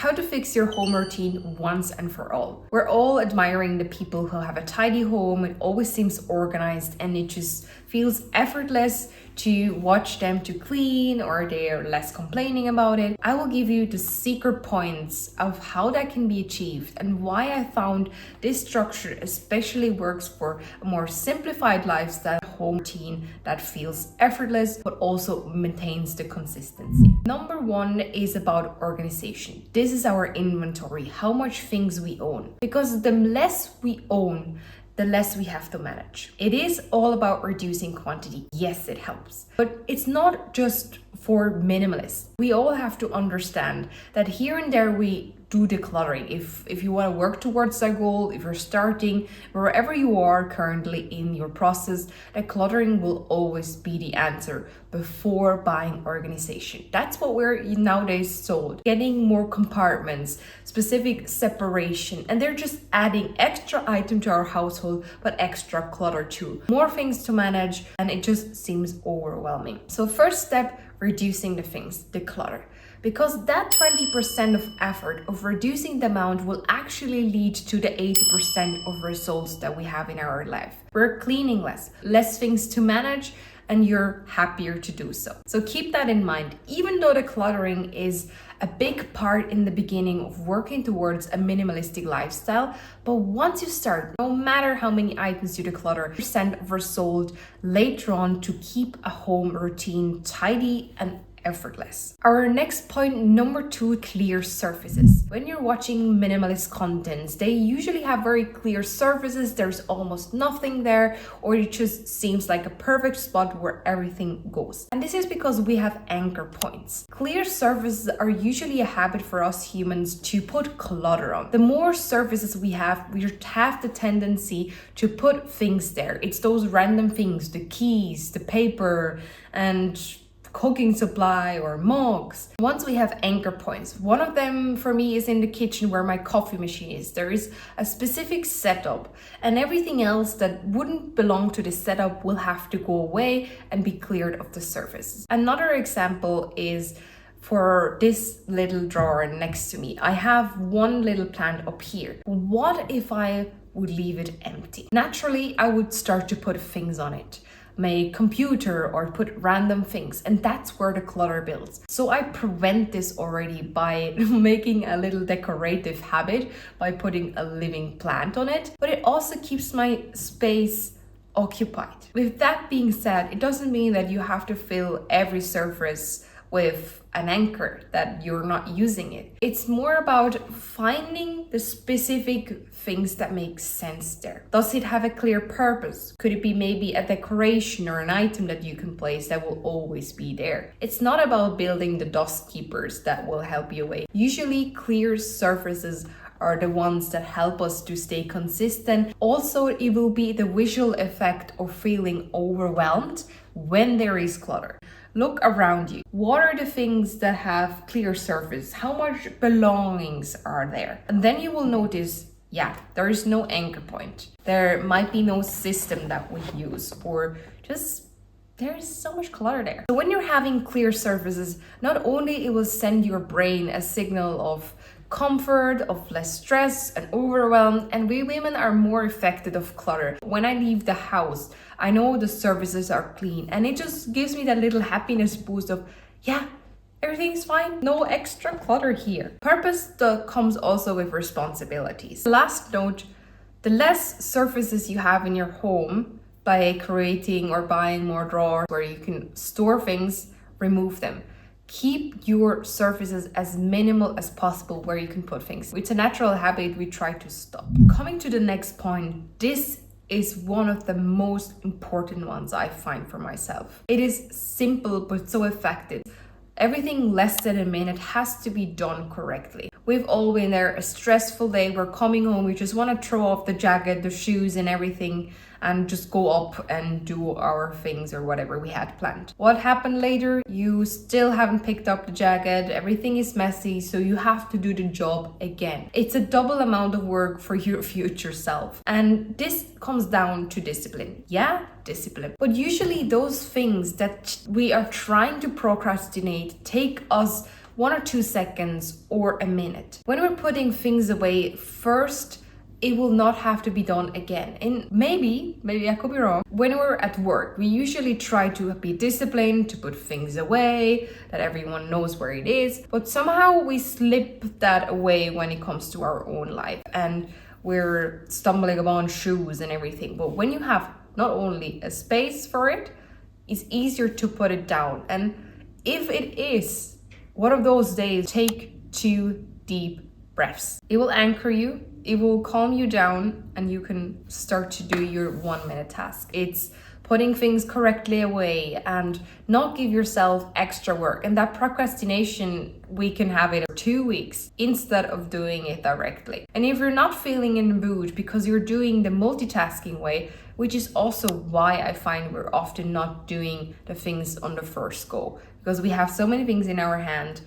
How to fix your home routine once and for all. We're all admiring the people who have a tidy home. It always seems organized and it just feels effortless to watch them to clean, or they're less complaining about it. I will give you the secret points of how that can be achieved and why I found this structure especially works for a more simplified lifestyle home routine that feels effortless but also maintains the consistency. Number one is about organization. This is our inventory, how much things we own. Because the less we own, the less we have to manage. It is all about reducing quantity. Yes, it helps. But it's not just for minimalists. We all have to understand that here and there we do decluttering. If you want to work towards that goal, if you're starting, wherever you are currently in your process, decluttering will always be the answer before buying organization. That's what we're nowadays sold. Getting more compartments, specific separation, and they're just adding extra item to our household, but extra clutter too. More things to manage, and it just seems overwhelming. So first step, reducing the things, declutter. Because that 20% of effort of reducing the amount will actually lead to the 80% of results that we have in our life. We're cleaning less things to manage, and you're happier to do so. So keep that in mind. Even though decluttering is a big part in the beginning of working towards a minimalistic lifestyle, but once you start, no matter how many items you declutter, percent of result later on to keep a home routine tidy and effortless. Our next point, number two, clear surfaces. When you're watching minimalist contents, they usually have very clear surfaces. There's almost nothing there, or it just seems like a perfect spot where everything goes. And this is because we have anchor points. Clear surfaces are usually a habit for us humans to put clutter on. The more surfaces we have the tendency to put things there. It's those random things, the keys, the paper, and cooking supply or mugs. Once we have anchor points, one of them for me is in the kitchen where my coffee machine is. There is a specific setup, and everything else that wouldn't belong to the setup will have to go away and be cleared of the surface. Another example is for this little drawer next to me. I have one little plant up here. What if I would leave it empty? Naturally, I would start to put things on it, my computer, or put random things, and that's where the clutter builds. So I prevent this already by making a little decorative habit by putting a living plant on it, but it also keeps my space occupied. With that being said, it doesn't mean that you have to fill every surface with an anchor that you're not using it. It's more about finding the specific things that make sense there. Does it have a clear purpose? Could it be maybe a decoration or an item that you can place that will always be there? It's not about building the dust keepers that will help you away. Usually clear surfaces are the ones that help us to stay consistent. Also, it will be the visual effect of feeling overwhelmed when there is clutter. Look around you. What are the things that have clear surface? How much belongings are there? And then you will notice, yeah, there is no anchor point. There might be no system that we use, or just there is so much clutter there. So when you're having clear surfaces, not only it will send your brain a signal of comfort, of less stress and overwhelm, and we women are more affected of clutter. When I leave the house, I know the surfaces are clean, and it just gives me that little happiness boost of, yeah, everything's fine, no extra clutter here. Purpose comes also with responsibilities. Last note, the less surfaces you have in your home by creating or buying more drawers where you can store things, remove them. Keep your surfaces as minimal as possible where you can put things. It's a natural habit we try to stop. Coming to the next point, this is one of the most important ones I find for myself. It is simple but so effective. Everything less than a minute has to be done correctly. We've all been there, a stressful day, we're coming home, we just want to throw off the jacket, the shoes and everything, and just go up and do our things or whatever we had planned. What happened later? You still haven't picked up the jacket, everything is messy, so you have to do the job again. It's a double amount of work for your future self. And this comes down to discipline. Yeah, discipline. But usually those things that we are trying to procrastinate take us 1 or 2 seconds or a minute. When we're putting things away first, it will not have to be done again. And maybe I could be wrong. When we're at work, we usually try to be disciplined, to put things away, that everyone knows where it is. But somehow we slip that away when it comes to our own life. And we're stumbling upon shoes and everything. But when you have not only a space for it, it's easier to put it down. And if it is one of those days, take 2 deep breaths. It will anchor you. It will calm you down and you can start to do your 1-minute task. It's putting things correctly away and not give yourself extra work. And that procrastination, we can have it for 2 weeks instead of doing it directly. And if you're not feeling in the mood because you're doing the multitasking way, which is also why I find we're often not doing the things on the first go, because we have so many things in our hand.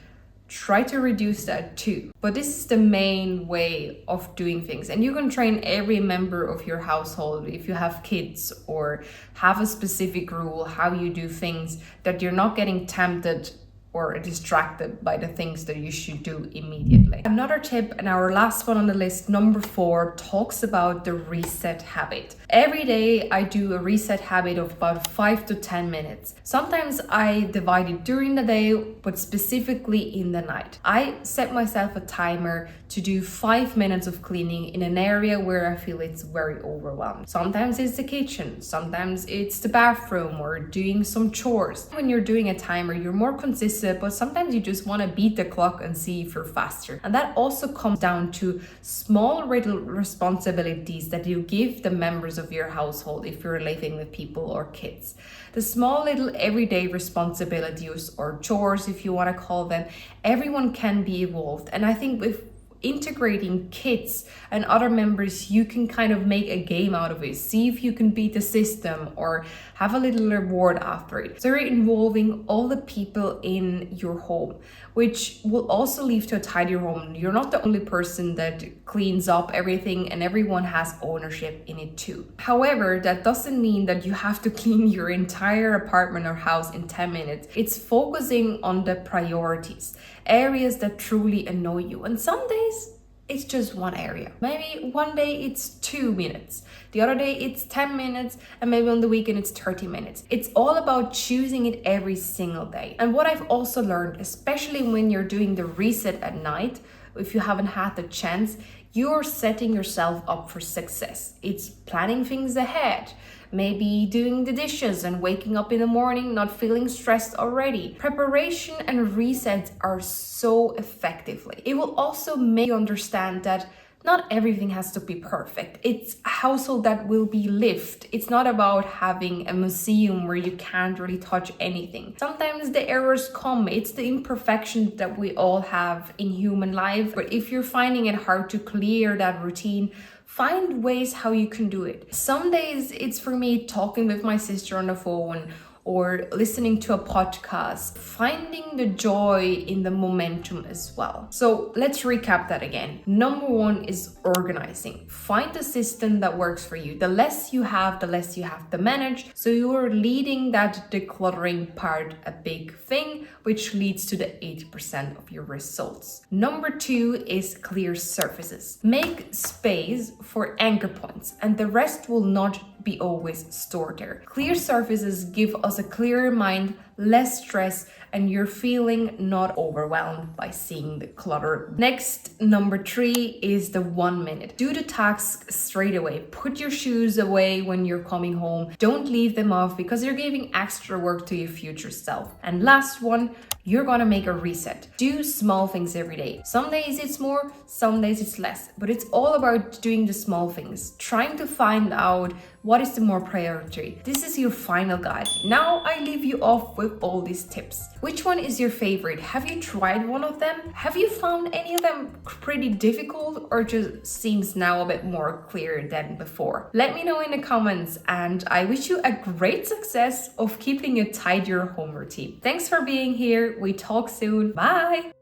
Try to reduce that too. But this is the main way of doing things. And you can train every member of your household if you have kids or have a specific rule how you do things, that you're not getting tempted or distracted by the things that you should do immediately. Another tip, and our last one on the list, number 4, talks about the reset habit. Every day I do a reset habit of about 5 to 10 minutes. Sometimes I divide it during the day, but specifically in the night. I set myself a timer to do 5 minutes of cleaning in an area where I feel it's very overwhelmed. Sometimes it's the kitchen, sometimes it's the bathroom or doing some chores. When you're doing a timer, you're more consistent, but sometimes you just want to beat the clock and see if you're faster. And that also comes down to small little responsibilities that you give the members of your household if you're living with people or kids. The small little everyday responsibilities or chores, if you want to call them, everyone can be involved. And I think with integrating kids and other members, you can kind of make a game out of it. See if you can beat the system or have a little reward after it. So you're involving all the people in your home, which will also lead to a tidier home. You're not the only person that cleans up everything, and everyone has ownership in it too. However, that doesn't mean that you have to clean your entire apartment or house in 10 minutes. It's focusing on the priorities, areas that truly annoy you. And some days it's just one area. Maybe one day it's 2 minutes, the other day it's 10 minutes, and maybe on the weekend it's 30 minutes. It's all about choosing it every single day. And what I've also learned, especially when you're doing the reset at night, if you haven't had the chance, you're setting yourself up for success. It's planning things ahead. Maybe doing the dishes and waking up in the morning not feeling stressed already. Preparation and resets are so effectively. It will also make you understand that not everything has to be perfect. It's a household that will be lived. It's not about having a museum where you can't really touch anything. Sometimes the errors come. It's the imperfections that we all have in human life. But if you're finding it hard to clear that routine, find ways how you can do it. Some days it's for me talking with my sister on the phone or listening to a podcast, finding the joy in the momentum as well. So let's recap that again. Number 1 is organizing. Find a system that works for you. The less you have, the less you have to manage. So you're leading that decluttering part a big thing, which leads to the 80% of your results. Number 2 is clear surfaces. Make space for anchor points, and the rest will not be always stored there. Clear surfaces give us a clearer mind, less stress, and you're feeling not overwhelmed by seeing the clutter. Next, number 3 is the 1 minute. Do the task straight away. Put your shoes away when you're coming home. Don't leave them off because you're giving extra work to your future self. And last one, you're gonna make a reset. Do small things every day. Some days it's more, some days it's less, but it's all about doing the small things, trying to find out what is the more priority. This is your final guide. Now I leave you off with all these tips. Which one is your favorite? Have you tried one of them? Have you found any of them pretty difficult, or just seems now a bit more clear than before? Let me know in the comments, and I wish you a great success of keeping a tidier home routine. Thanks for being here. We talk soon. Bye.